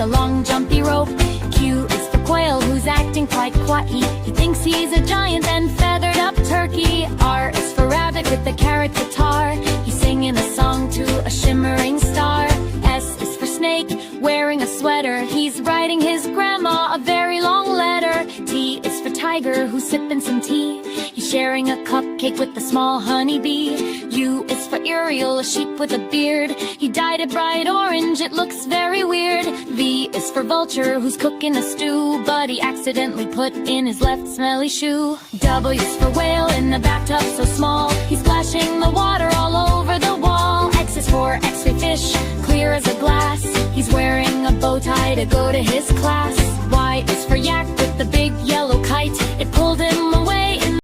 a long jumpy rope. Q is for quail, who's acting quite quiet. He thinks he's a giant and feathered up turkey. R is for rabbit with the carrot guitar. He's singing a song to a shimmering star. S is for snake, wearing a sweater. He's writing his grandma a very long letter. T is for tiger, who's sipping some tea. He's sharing a cupcake with a small honeybee. U is for Uriel, a sheep with a beard. He dyed it bright orange, it looks very weird. V is for vulture, who's cooking a stew, but he accidentally put in his left smelly shoe. W is for whale, in the bathtub so small. He's splashing the water all over the wall. X is for X-ray fish, clear as a glass. He's wearing a bow tie to go to his class. Y is for yak with the big yellow kite. It pulled him